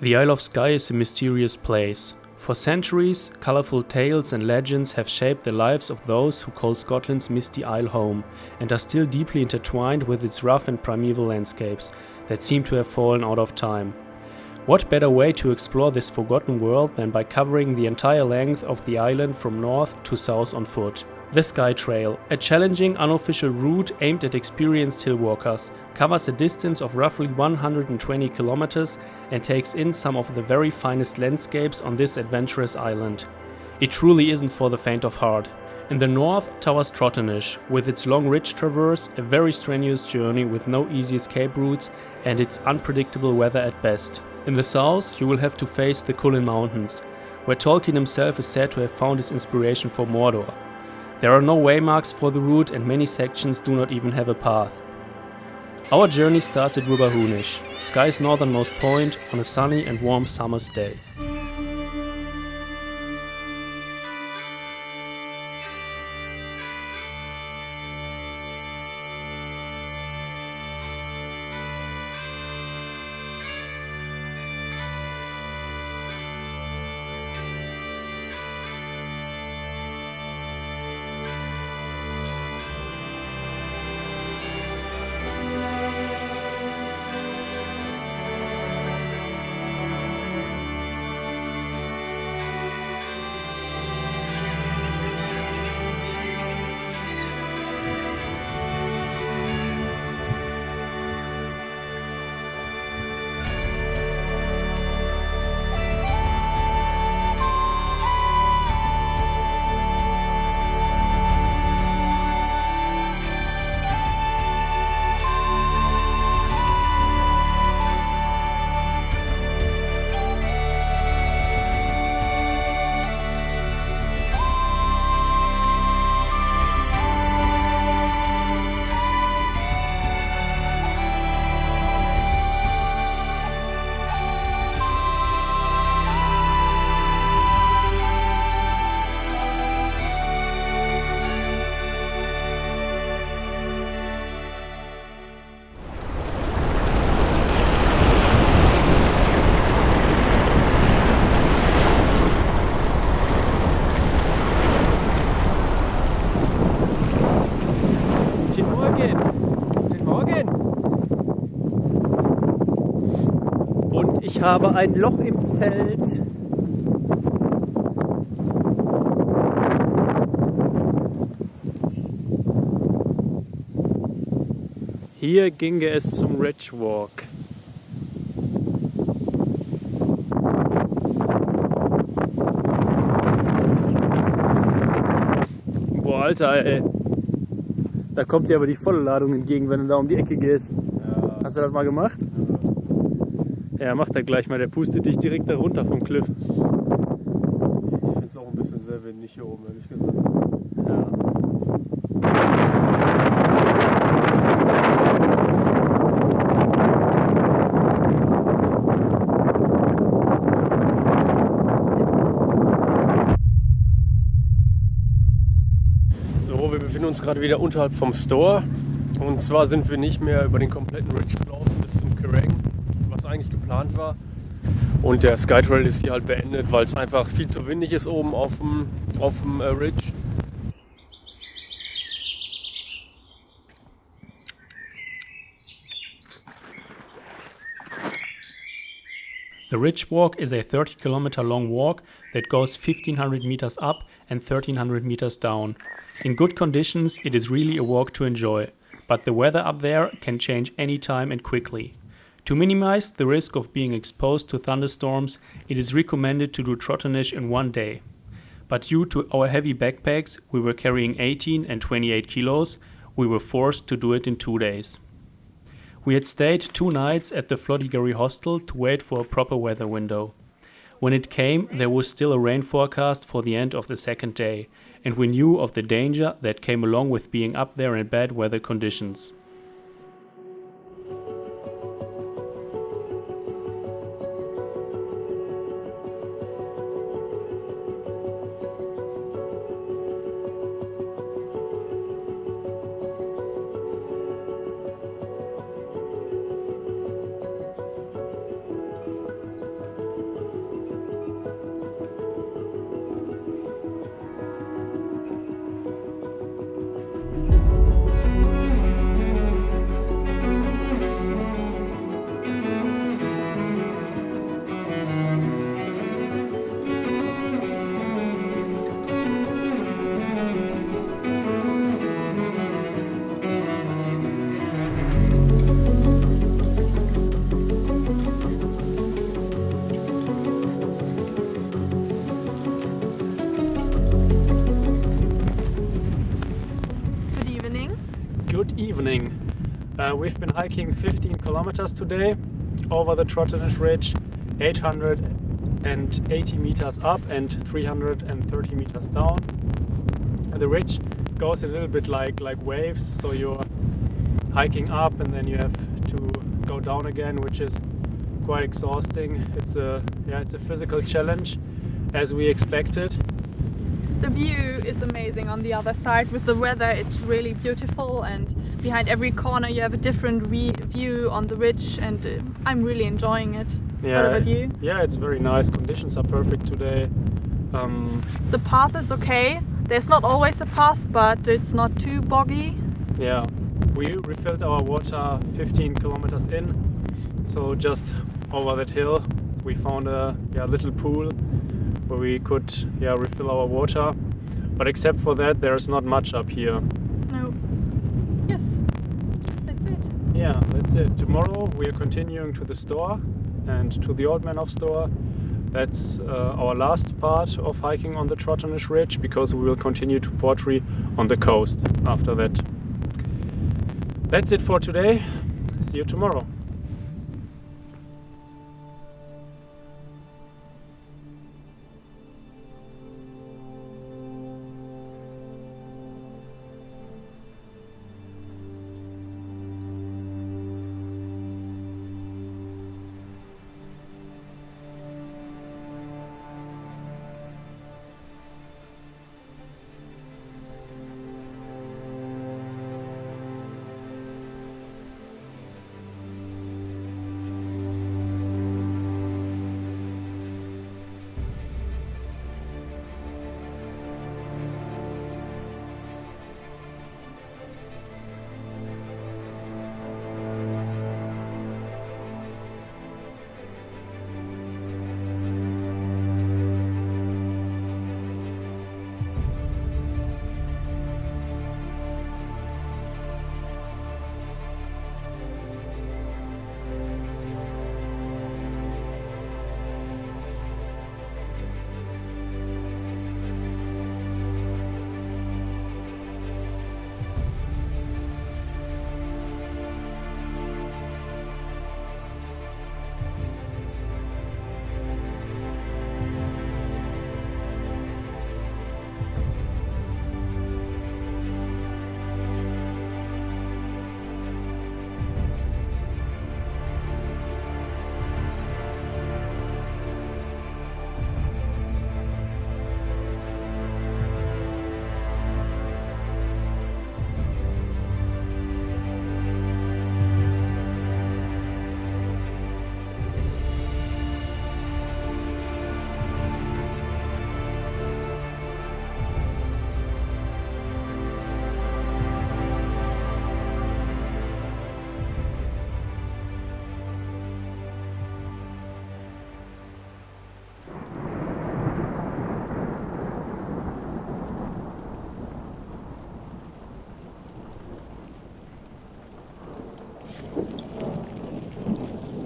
The Isle of Skye is a mysterious place. For centuries, colourful tales and legends have shaped the lives of those who call Scotland's misty isle home, and are still deeply intertwined with its rough and primeval landscapes that seem to have fallen out of time. What better way to explore this forgotten world than by covering the entire length of the island from north to south on foot? The Skye Trail, a challenging unofficial route aimed at experienced hill walkers, covers a distance of roughly 120 kilometers and takes in some of the very finest landscapes on this adventurous island. It truly isn't for the faint of heart. In the north towers Trotternish, with its long ridge traverse, a very strenuous journey with no easy escape routes and its unpredictable weather at best. In the south you will have to face the Cullen Mountains, where Tolkien himself is said to have found his inspiration for Mordor. There are no waymarks for the route and many sections do not even have a path. Our journey starts at Rubha, Hunish, Skye's northernmost point, on a sunny and warm summer's day. Und ich habe ein Loch im Zelt. Hier ginge es zum Ridge Walk. Boah, Alter, ey. Da kommt dir aber die volle Ladung entgegen, wenn du da um die Ecke gehst. Ja. Hast du das mal gemacht? Ja, macht er gleich mal. Der pustet dich direkt da runter vom Cliff. Ich finde es auch ein bisschen sehr windig hier oben, ehrlich gesagt. Ja. So, wir befinden uns gerade wieder unterhalb vom Store. Und zwar sind wir nicht mehr über den kompletten Ridge gelaufen bis zum Kerrang, was eigentlich geplant war. Und der Skye Trail ist hier halt beendet, weil es einfach viel zu windig ist oben auf dem Ridge. The Ridge Walk is a 30-kilometer long walk that goes 1500 meters up and 1300 meters down. In good conditions, it is really a walk to enjoy, but the weather up there can change anytime and quickly. To minimize the risk of being exposed to thunderstorms, it is recommended to do Trotternish in one day. But due to our heavy backpacks, we were carrying 18 and 28 kilos, we were forced to do it in 2 days. We had stayed 2 nights at the Flodigarry hostel to wait for a proper weather window. When it came, there was still a rain forecast for the end of the second day, and we knew of the danger that came along with being up there in bad weather conditions. We've been hiking 15 kilometers today over the Trotternish Ridge, 880 meters up and 330 meters down. And the ridge goes a little bit like waves, so you're hiking up and then you have to go down again, which is quite exhausting. It's a physical challenge, as we expected. The view is amazing on the other side. With the weather, it's really beautiful, and behind every corner you have a different view on the ridge, and I'm really enjoying it. Yeah, what about you? Yeah, it's very nice. Conditions are perfect today. The path is okay. There's not always a path, but it's not too boggy. Yeah, we refilled our water 15 kilometers in, so just over that hill we found a little pool where we could refill our water, but except for that there's not much up here. No. Yes, that's it. Yeah, that's it. Tomorrow we are continuing to the store and to the Old Man of Store. That's our last part of hiking on the Trotternish Ridge, because we will continue to Portree on the coast after that. That's it for today. See you tomorrow.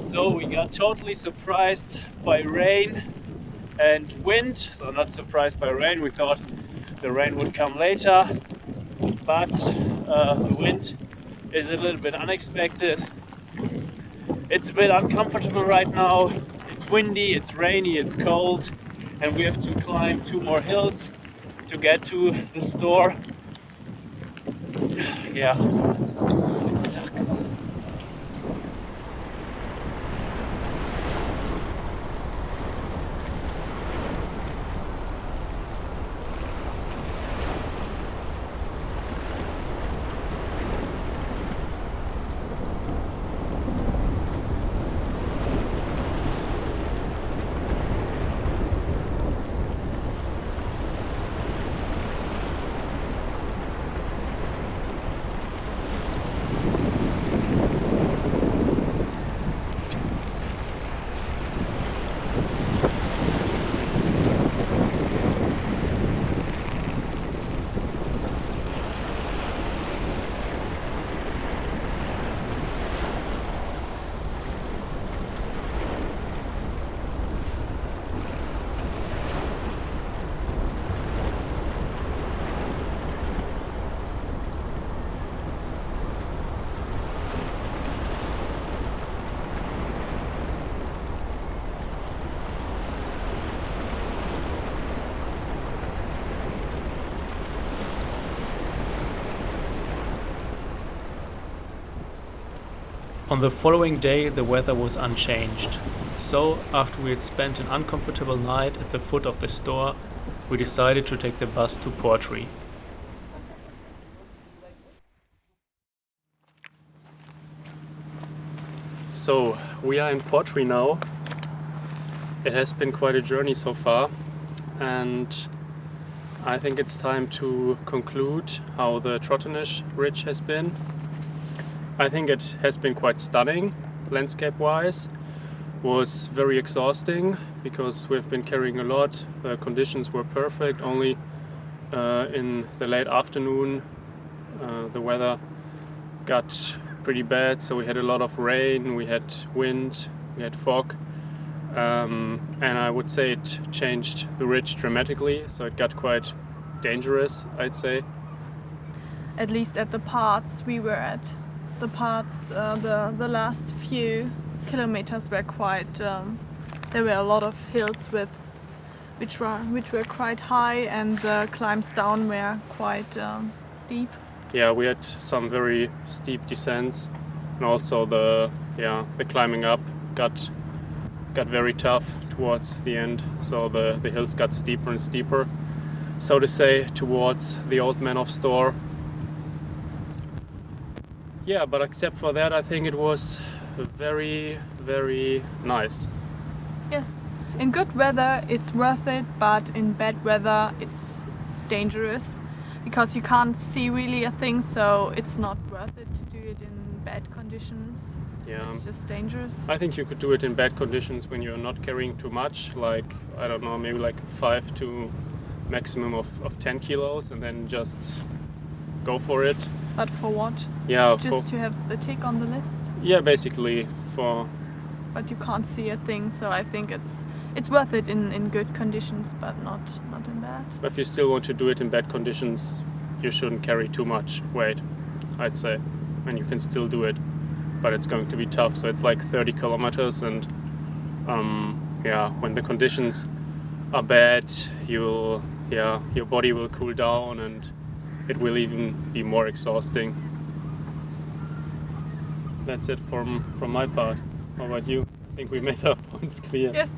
So we got totally surprised by rain and wind. So not surprised by rain, we thought the rain would come later, but the wind is a little bit unexpected. It's a bit uncomfortable right now. It's windy, it's rainy, it's cold, and we have to climb 2 more hills to get to the store. Yeah, it sucks. On the following day, the weather was unchanged. So, after we had spent an uncomfortable night at the foot of the store, we decided to take the bus to Portree. So, we are in Portree now. It has been quite a journey so far, and I think it's time to conclude how the Trotternish ridge has been. I think it has been quite stunning, landscape-wise. Was very exhausting because we've been carrying a lot. The conditions were perfect. Only in the late afternoon the weather got pretty bad, so we had a lot of rain, we had wind, we had fog, and I would say it changed the ridge dramatically, so it got quite dangerous, I'd say. At least at the parts we were at. The last few kilometers were quite. There were a lot of hills which were quite high, and the climbs down were quite deep. Yeah, we had some very steep descents, and also the climbing up got very tough towards the end. So the hills got steeper and steeper, so to say, towards the Old Man of Store. Yeah, but except for that, I think it was very, very nice. Yes, in good weather it's worth it, but in bad weather it's dangerous because you can't see really a thing, so it's not worth it to do it in bad conditions. Yeah. It's just dangerous. I think you could do it in bad conditions when you're not carrying too much, like, I don't know, maybe like 5 to maximum of 10 kilos, and then just go for it. But for what? Yeah, just to have the tick on the list? Yeah, basically for... But you can't see a thing, so I think it's worth it in good conditions, but not in bad. But if you still want to do it in bad conditions, you shouldn't carry too much weight, I'd say. And you can still do it, but it's going to be tough. So it's like 30 kilometers, and when the conditions are bad, your body will cool down, and it will even be more exhausting. That's it from my part. How about you? I think we made our points clear. Yes.